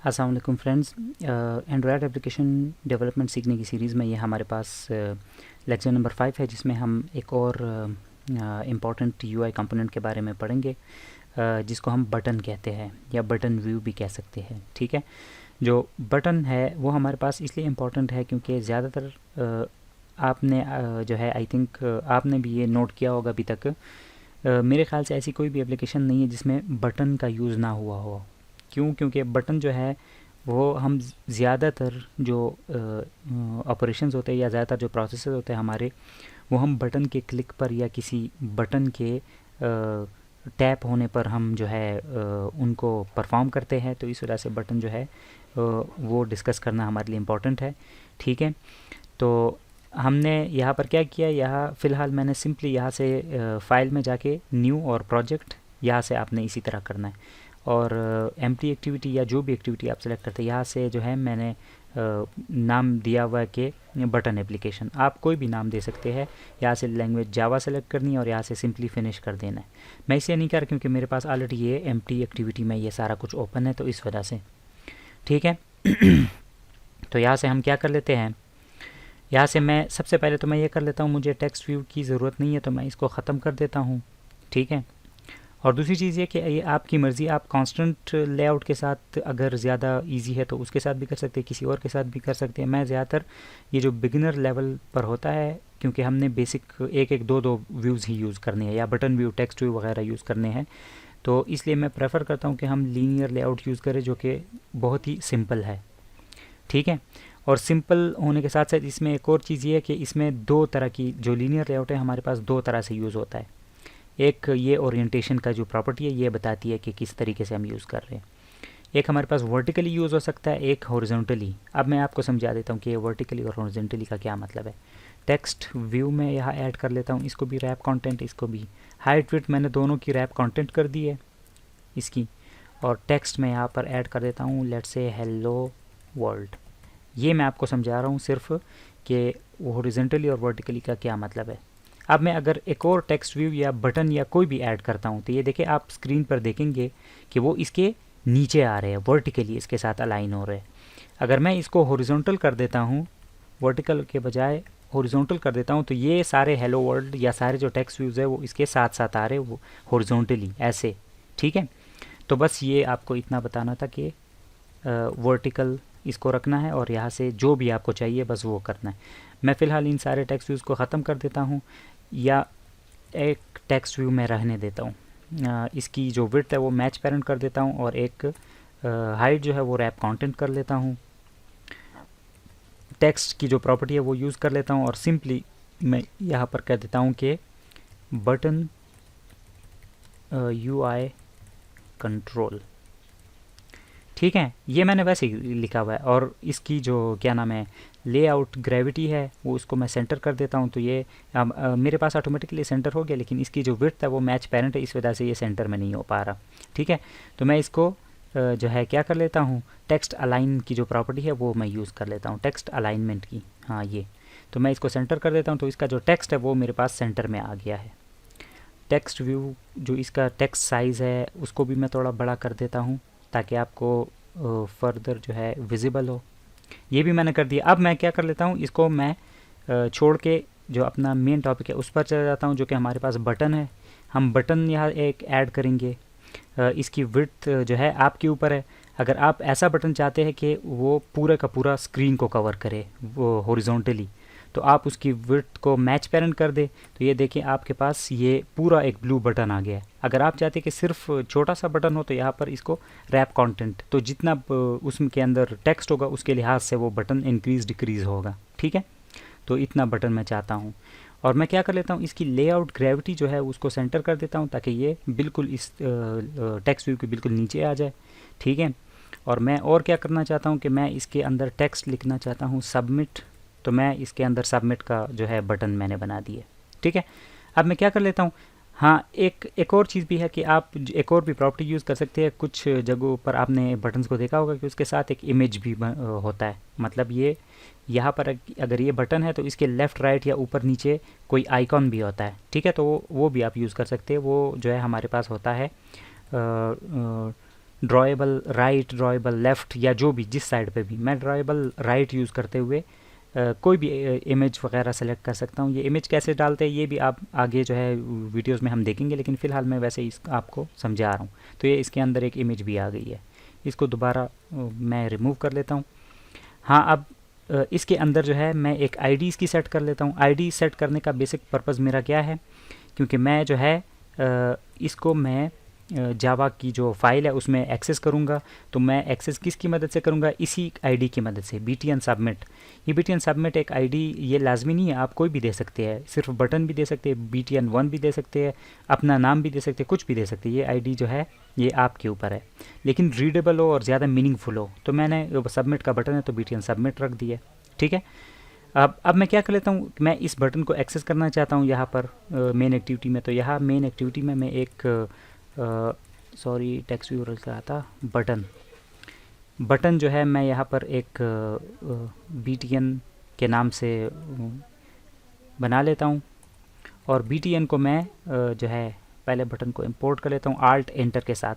अस्सलाम वालेकुम friends. Android application development सीखने की सीरीज़ में ये हमारे पास लेक्चर नंबर 5 है, जिसमें हम एक और इम्पॉर्टेंट यूआई कंपोनेंट के बारे में पढ़ेंगे, जिसको हम बटन कहते हैं या बटन व्यू भी कह सकते हैं। ठीक है, जो बटन है वो हमारे पास इसलिए इम्पॉर्टेंट है क्योंकि ज़्यादातर आपने जो है आई थिंक आपने भी ये नोट किया होगा अभी तक। मेरे ख़्याल से ऐसी कोई भी एप्लीकेशन नहीं है जिसमें बटन का यूज़ ना हुआ हो। क्यों? क्योंकि बटन जो है वो हम ज़्यादातर जो ऑपरेशंस होते हैं या ज़्यादातर जो प्रोसेसेस होते हैं हमारे, वो हम बटन के क्लिक पर या किसी बटन के टैप होने पर हम जो है उनको परफॉर्म करते हैं। तो इस वजह से बटन जो है वो डिस्कस करना हमारे लिए इम्पोर्टेंट है। ठीक है, तो हमने यहाँ पर क्या किया, यहाँ फ़िलहाल मैंने सिंपली यहाँ से फ़ाइल में जाके न्यू और प्रोजेक्ट, यहाँ से आपने इसी तरह करना है। और एम्प्टी एक्टिविटी या जो भी एक्टिविटी आप सेलेक्ट करते हैं, यहाँ से जो है मैंने नाम दिया हुआ है कि बटन एप्लीकेशन। आप कोई भी नाम दे सकते हैं। यहाँ से लैंग्वेज जावा सेलेक्ट करनी है और यहाँ से सिंपली फिनिश कर देना है। मैं इसे नहीं कर रहा क्योंकि मेरे पास ऑलरेडी ये एम्प्टी एक्टिविटी में ये सारा कुछ ओपन है, तो इस वजह से। ठीक है तो यहाँ से हम क्या कर लेते हैं, यहाँ से मैं सबसे पहले तो मैं ये कर लेता हूँ, मुझे टेक्स्ट व्यू की ज़रूरत नहीं है तो मैं इसको ख़त्म कर देता हूँ। ठीक है, और दूसरी चीज़ ये कि ये आपकी मर्ज़ी, आप कांस्टेंट लेआउट के साथ अगर ज़्यादा इजी है तो उसके साथ भी कर सकते हैं, किसी और के साथ भी कर सकते हैं। मैं ज़्यादातर ये जो बिगिनर लेवल पर होता है, क्योंकि हमने बेसिक एक एक दो व्यूज़ ही यूज़ करने हैं या बटन व्यू, टेक्स्ट व्यू वगैरह यूज़ करने हैं, तो इसलिए मैं प्रेफर करता हूँ कि हम लीनियर लेआउट यूज़ करें, जो कि बहुत ही सिंपल है। ठीक है, और सिंपल होने के साथ साथ इसमें एक और चीज़ ये है कि इसमें दो तरह की जो लीनियर लेआउट है हमारे पास दो तरह से यूज़ होता है। एक ये ओरिएंटेशन का जो प्रॉपर्टी है ये बताती है कि किस तरीके से हम यूज़ कर रहे हैं। एक हमारे पास वर्टिकली यूज़ हो सकता है, एक हॉरिजॉन्टली। अब मैं आपको समझा देता हूँ कि ये वर्टिकली और हॉरिजॉन्टली का क्या मतलब है। टेक्स्ट व्यू में यहाँ ऐड कर लेता हूँ, इसको भी रैप कंटेंट, इसको भी हाइट विड्थ मैंने दोनों की रैप कंटेंट कर दी है इसकी। और टेक्स्ट में यहाँ पर ऐड कर देता हूँ लेट्स से हेलो वर्ल्ड। ये मैं आपको समझा रहा हूँ सिर्फ कि हॉरिजॉन्टली और वर्टिकली का क्या मतलब है। अब मैं अगर एक और टेक्स्ट व्यू या बटन या कोई भी ऐड करता हूँ तो ये देखिए, आप स्क्रीन पर देखेंगे कि वो इसके नीचे आ रहे हैं, वर्टिकली इसके साथ अलाइन हो रहे हैं। अगर मैं इसको हॉरिजॉन्टल कर देता हूँ, वर्टिकल के बजाय हॉरिजॉन्टल कर देता हूँ, तो ये सारे हेलो वर्ल्ड या सारे जो टेक्स्ट व्यूज़ है वो इसके साथ साथ आ रहे हैं, वो हॉरिजॉन्टली ऐसे। ठीक है, तो बस ये आपको इतना बताना था कि वर्टिकल इसको रखना है और यहाँ से जो भी आपको चाहिए बस वो करना है। मैं फ़िलहाल इन सारे टेक्स्ट व्यूज़ को ख़त्म कर देता हूँ या एक टेक्स्ट व्यू में रहने देता हूँ। इसकी जो विड्थ है वो मैच पेरेंट कर देता हूँ और एक हाइट जो है वो रैप कंटेंट कर लेता हूँ। टेक्स्ट की जो प्रॉपर्टी है वो यूज़ कर लेता हूँ और सिंपली मैं यहाँ पर कह देता हूँ कि बटन UI कंट्रोल। ठीक है, ये मैंने वैसे ही लिखा हुआ है। और इसकी जो क्या नाम है, लेआउट ग्रेविटी है, वो इसको मैं सेंटर कर देता हूँ, तो ये मेरे पास ऑटोमेटिकली सेंटर हो गया। लेकिन इसकी जो विड्थ है वो मैच पेरेंट है, इस वजह से ये सेंटर में नहीं हो पा रहा। ठीक है, तो मैं इसको जो है क्या कर लेता हूँ, टेक्स्ट अलाइन की जो प्रॉपर्टी है वो मैं यूज़ कर लेता हूँ, टेक्स्ट अलाइनमेंट की। हाँ, ये तो मैं इसको सेंटर कर देता हूँ, तो इसका जो टेक्स्ट है वो मेरे पास सेंटर में आ गया है। टेक्स्ट व्यू जो इसका टेक्स्ट साइज़ है उसको भी मैं थोड़ा बड़ा कर देता हूँ ताकि आपको फर्दर जो है विजिबल हो। ये भी मैंने कर दिया। अब मैं क्या कर लेता हूँ, इसको मैं छोड़ के जो अपना मेन टॉपिक है उस पर चला जाता हूँ, जो कि हमारे पास बटन है। हम बटन यहाँ एक ऐड करेंगे। इसकी विड्थ जो है आपके ऊपर है। अगर आप ऐसा बटन चाहते हैं कि वो पूरा का पूरा स्क्रीन को कवर करे वो हॉरिजॉन्टली, तो आप उसकी विड्थ को मैच पेरेंट कर दे। तो ये देखिए आपके पास ये पूरा एक ब्लू बटन आ गया है। अगर आप चाहते हैं कि सिर्फ छोटा सा बटन हो तो यहाँ पर इसको रैप कंटेंट, तो जितना उसके अंदर टेक्स्ट होगा उसके लिहाज से वो बटन इंक्रीज डिक्रीज़ होगा। ठीक है, तो इतना बटन मैं चाहता हूँ। और मैं क्या कर लेता हूँ, इसकी लेआउट ग्रेविटी जो है उसको सेंटर कर देता हूँ ताकि ये बिल्कुल इस टेक्स्ट व्यू के बिल्कुल नीचे आ जाए। ठीक है, और मैं और क्या करना चाहता हूँ कि मैं इसके अंदर टेक्स्ट लिखना चाहता हूँ सबमिट, तो मैं इसके अंदर सबमिट का जो है बटन मैंने बना दिया। ठीक है, अब मैं क्या कर लेता हूँ, हाँ एक और चीज़ भी है कि आप एक और भी प्रॉपर्टी यूज़ कर सकते हैं। कुछ जगहों पर आपने बटन्स को देखा होगा कि उसके साथ एक इमेज भी होता है। मतलब ये यहाँ पर अगर ये बटन है तो इसके लेफ़्ट राइट या ऊपर नीचे कोई आइकॉन भी होता है। ठीक है, तो वो भी आप यूज़ कर सकते हैं। वो जो है हमारे पास होता है ड्रॉएबल राइट, ड्रॉएबल लेफ़्ट, या जो भी जिस साइड पे भी, मैं ड्रॉएबल राइट यूज़ करते हुए कोई भी इमेज वगैरह सेलेक्ट कर सकता हूँ। ये इमेज कैसे डालते हैं ये भी आप आगे जो है वीडियोस में हम देखेंगे, लेकिन फ़िलहाल मैं वैसे ही आपको समझा रहा हूँ। तो ये इसके अंदर एक इमेज भी आ गई है, इसको दोबारा मैं रिमूव कर लेता हूँ। हाँ, अब इसके अंदर जो है मैं एक आईडी इसकी सेट कर लेता हूँ। आईडी सेट करने का बेसिक पर्पज़ मेरा क्या है, क्योंकि मैं जो है इसको मैं जावा की जो फाइल है उसमें एक्सेस करूँगा, तो मैं एक्सेस किसकी मदद से करूँगा, इसी आईडी की मदद से, btn सबमिट। ये btn सबमिट एक आईडी, ये लाजमी नहीं है, आप कोई भी दे सकते हैं, सिर्फ बटन भी दे सकते हैं, btn1 भी दे सकते हैं, अपना नाम भी दे सकते हैं, कुछ भी दे सकते हैं। ये आईडी जो है ये आपके ऊपर है, लेकिन रीडेबल हो और ज़्यादा मीनिंगफुल हो। तो मैंने सबमिट का बटन है तो btn सबमिट रख दिया, ठीक है। अब मैं क्या कर लेता हूँ, मैं इस बटन को एक्सेस करना चाहता हूँ यहाँ पर मेन एक्टिविटी में। तो यहाँ मेन एक्टिविटी में मैं एक सॉरी टेक्स्ट व्यू रख रहा था, बटन जो है मैं यहाँ पर एक btn के नाम से बना लेता हूँ, और btn को मैं जो है पहले बटन को इंपोर्ट कर लेता हूँ आल्ट एंटर के साथ,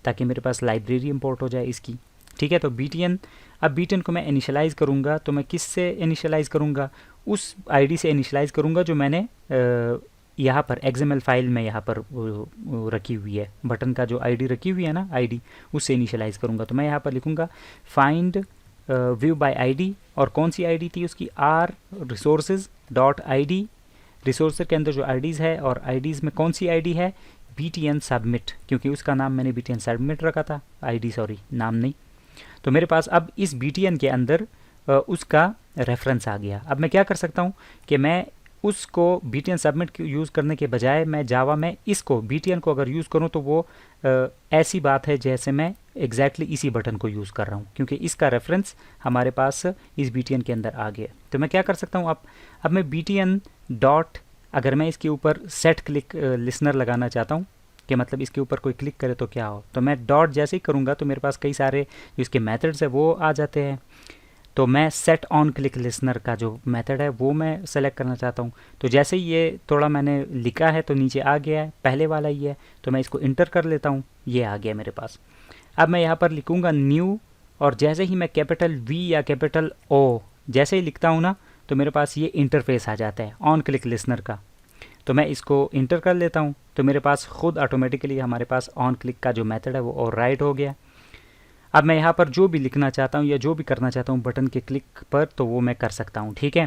ताकि मेरे पास लाइब्रेरी इंपोर्ट हो जाए इसकी, ठीक है। तो btn, अब btn को मैं इनिशियलाइज़ करूँगा, तो मैं किस से इनिशियलाइज़ करूँगा, उस आईडी से इनिशियलाइज़ करूँगा जो मैंने यहाँ पर XML फाइल में यहाँ पर रखी हुई है, बटन का जो आईडी रखी हुई है ना आईडी, उससे इनिशियलाइज़ करूँगा। तो मैं यहाँ पर लिखूँगा फाइंड व्यू बाय आईडी, और कौन सी आईडी थी उसकी, R resources dot ID, resource के अंदर जो आईडीज़ है, और आईडीज़ में कौन सी आईडी है, btn सबमिट, क्योंकि उसका नाम मैंने btn सबमिट रखा था, आईडी सॉरी नाम नहीं। तो मेरे पास अब इस btn के अंदर उसका रेफरेंस आ गया। अब मैं क्या कर सकता हूँ कि मैं उसको btn सबमिट यूज़ करने के बजाय मैं जावा में इसको btn को अगर यूज़ करूँ तो वो ऐसी बात है जैसे मैं एग्जैक्टली इसी बटन को यूज़ कर रहा हूँ, क्योंकि इसका रेफरेंस हमारे पास इस btn के अंदर आ गया। तो मैं क्या कर सकता हूँ, अब मैं btn डॉट, अगर मैं इसके ऊपर सेट क्लिक लिसनर लगाना चाहता हूँ, कि मतलब इसके ऊपर कोई क्लिक करे तो क्या हो, तो मैं डॉट जैसे ही करूँगा तो मेरे पास कई सारे जो इसके मेथड्स है वो आ जाते हैं। तो मैं सेट ऑन क्लिक लिसनर का जो मेथड है वो मैं सेलेक्ट करना चाहता हूँ। तो जैसे ही ये थोड़ा मैंने लिखा है तो नीचे आ गया है, पहले वाला ही है, तो मैं इसको इंटर कर लेता हूँ, ये आ गया मेरे पास। अब मैं यहाँ पर लिखूँगा न्यू, और जैसे ही मैं कैपिटल V या कैपिटल O जैसे ही लिखता हूँ ना, तो मेरे पास ये इंटरफेस आ जाता है ऑन क्लिक लिसनर का। तो मैं इसको इंटर कर लेता हूँ, तो मेरे पास खुद ऑटोमेटिकली हमारे पास ऑन क्लिक का जो मेथड है वो और राइट हो गया। अब मैं यहाँ पर जो भी लिखना चाहता हूँ या जो भी करना चाहता हूँ बटन के क्लिक पर, तो वो मैं कर सकता हूँ, ठीक है।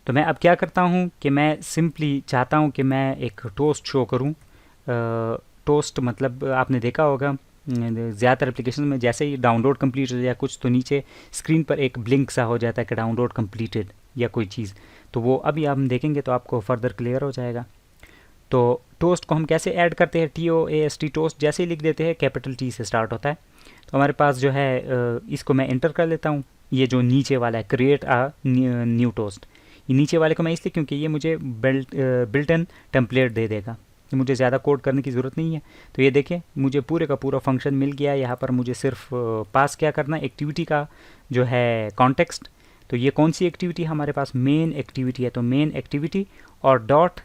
तो मैं अब क्या करता हूँ कि मैं सिंपली चाहता हूँ कि मैं एक टोस्ट शो करूँ। टोस्ट मतलब आपने देखा होगा ज़्यादातर एप्लीकेशन में, जैसे ही डाउनलोड कंप्लीट हो जाए कुछ, तो नीचे स्क्रीन पर एक ब्लिंक सा हो जाता है कि डाउनलोड कंप्लीटेड या कोई चीज़, तो वो अभी हम देखेंगे तो आपको फर्दर क्लियर हो जाएगा। तो टोस्ट को हम कैसे ऐड करते हैं, TOAST टोस्ट जैसे ही लिख देते हैं, कैपिटल T से स्टार्ट होता है। तो हमारे पास जो है इसको मैं इंटर कर लेता हूँ, ये जो नीचे वाला है क्रिएट आ न्यू टोस्ट, ये नीचे वाले को मैं इसलिए क्योंकि ये मुझे बिल्ट इन टेम्पलेट दे देगा, मुझे ज़्यादा कोड करने की ज़रूरत नहीं है। तो ये देखिए मुझे पूरे का पूरा फंक्शन मिल गया है। यहाँ पर मुझे सिर्फ पास क्या करना है, एक्टिविटी का जो है कॉन्टेक्स्ट। तो ये कौन सी एक्टिविटी हमारे पास, मेन एक्टिविटी है, तो मेन एक्टिविटी और डॉट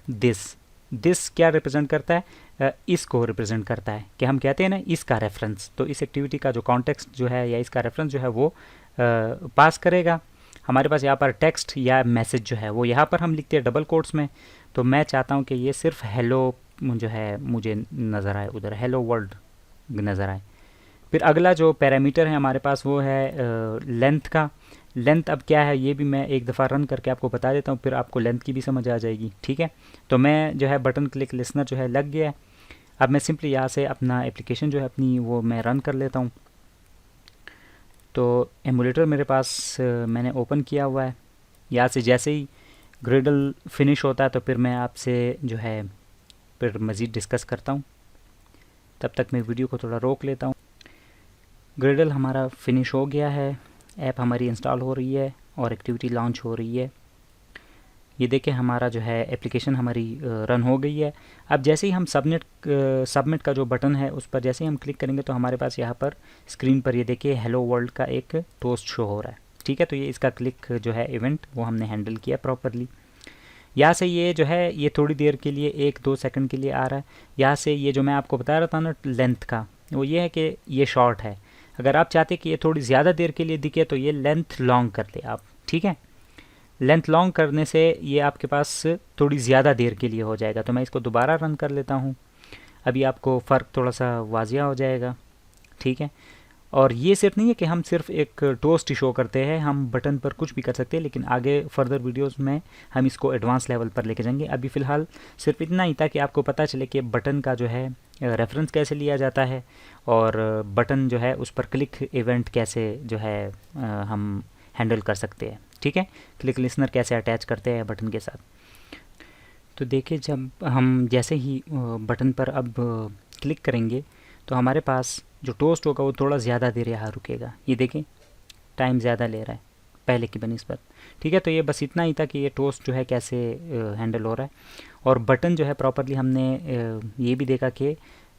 दिस क्या रिप्रेजेंट करता है, इसको रिप्रेजेंट करता है, कि हम कहते हैं ना इसका रेफरेंस। तो इस एक्टिविटी का जो कॉन्टेक्स्ट जो है या इसका रेफरेंस जो है वो पास करेगा। हमारे पास यहाँ पर टेक्स्ट या मैसेज जो है वो यहाँ पर हम लिखते हैं डबल कोट्स में। तो मैं चाहता हूँ कि ये सिर्फ हेलो जो है मुझे नज़र आए, उधर हेलो वर्ल्ड नज़र आए। फिर अगला जो पैरामीटर है हमारे पास वो है लेंथ का। लेंथ अब क्या है ये भी मैं एक दफ़ा रन करके आपको बता देता हूँ, फिर आपको लेंथ की भी समझ आ जाएगी, ठीक है। तो मैं जो है बटन क्लिक लिसनर जो है लग गया है। अब मैं सिंपली यहाँ से अपना एप्लीकेशन जो है अपनी वो मैं रन कर लेता हूँ। तो एमुलेटर मेरे पास मैंने ओपन किया हुआ है। यहाँ से जैसे ही ग्रेडल फिनिश होता है तो फिर मैं आपसे जो है फिर मज़ीद डिस्कस करता हूँ। तब तक मैं वीडियो को थोड़ा रोक लेता हूँ। ग्रेडल हमारा फिनिश हो गया है, ऐप हमारी इंस्टॉल हो रही है और एक्टिविटी लॉन्च हो रही है। ये देखें हमारा जो है एप्लीकेशन हमारी रन हो गई है। अब जैसे ही हम सबमिट का जो बटन है उस पर जैसे ही हम क्लिक करेंगे तो हमारे पास यहाँ पर स्क्रीन पर ये देखिए हेलो वर्ल्ड का एक टोस्ट शो हो रहा है, ठीक है। तो ये इसका क्लिक जो है इवेंट वो हमने हैंडल किया प्रॉपरली। यहाँ से ये जो है ये थोड़ी देर के लिए 1-2 सेकंड के लिए आ रहा है। यहाँ से ये जो मैं आपको बता रहा था ना लेंथ का, वो ये है कि ये शॉर्ट है। अगर आप चाहते कि ये थोड़ी ज़्यादा देर के लिए दिखे तो ये लेंथ लॉन्ग कर ले आप, ठीक है। लेंथ लॉन्ग करने से ये आपके पास थोड़ी ज़्यादा देर के लिए हो जाएगा। तो मैं इसको दोबारा रन कर लेता हूँ, अभी आपको फ़र्क थोड़ा सा वाजिया हो जाएगा, ठीक है। और ये सिर्फ नहीं है कि हम सिर्फ एक टोस्ट ही शो करते हैं, हम बटन पर कुछ भी कर सकते हैं, लेकिन आगे फर्दर वीडियोस में हम इसको एडवांस लेवल पर लेके जाएंगे। अभी फ़िलहाल सिर्फ इतना ही था कि आपको पता चले कि बटन का जो है रेफरेंस कैसे लिया जाता है, और बटन जो है उस पर क्लिक इवेंट कैसे जो है हम हैंडल कर सकते हैं, ठीक है। क्लिक लिसनर कैसे अटैच करते हैं बटन के साथ। तो देखिए, जब हम जैसे ही बटन पर अब क्लिक करेंगे तो हमारे पास जो टोस्ट होगा वो थोड़ा ज़्यादा देर यहाँ रुकेगा। ये देखें, टाइम ज़्यादा ले रहा है पहले की बनिस्बत, ठीक है। तो ये बस इतना ही था कि ये टोस्ट जो है कैसे हैंडल हो रहा है। और बटन जो है प्रॉपरली हमने ये भी देखा कि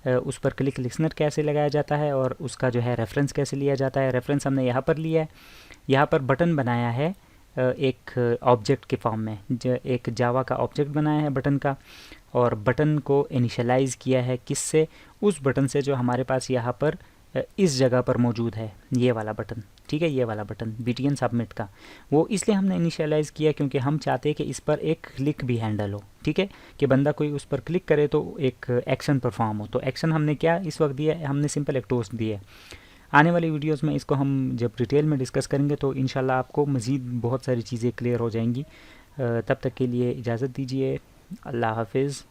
उस पर क्लिक लिसनर कैसे लगाया जाता है और उसका जो है रेफरेंस कैसे लिया जाता है। रेफरेंस हमने यहाँ पर लिया है, यहाँ पर बटन बनाया है एक ऑब्जेक्ट के फॉर्म में, एक जावा का ऑब्जेक्ट बनाया है बटन का, और बटन को इनिशियलाइज़ किया है किससे, उस बटन से जो हमारे पास यहाँ पर इस जगह पर मौजूद है, ये वाला बटन, ठीक है। ये वाला बटन BTN सबमिट का, वो इसलिए हमने इनिशियलाइज़ किया क्योंकि हम चाहते हैं कि इस पर एक क्लिक भी हैंडल हो, ठीक है, कि बंदा कोई उस पर क्लिक करे तो एक एक्शन परफॉर्म हो। तो एक्शन हमने क्या इस वक्त दिया है, हमने सिंपल एक टोस्ट दिया है। आने वाली वीडियोस में इसको हम जब डिटेल में डिस्कस करेंगे तो इंशाल्लाह आपको मज़ीद बहुत सारी चीज़ें क्लियर हो जाएंगी। तब तक के लिए इजाज़त दीजिए, अल्लाह हाफिज़।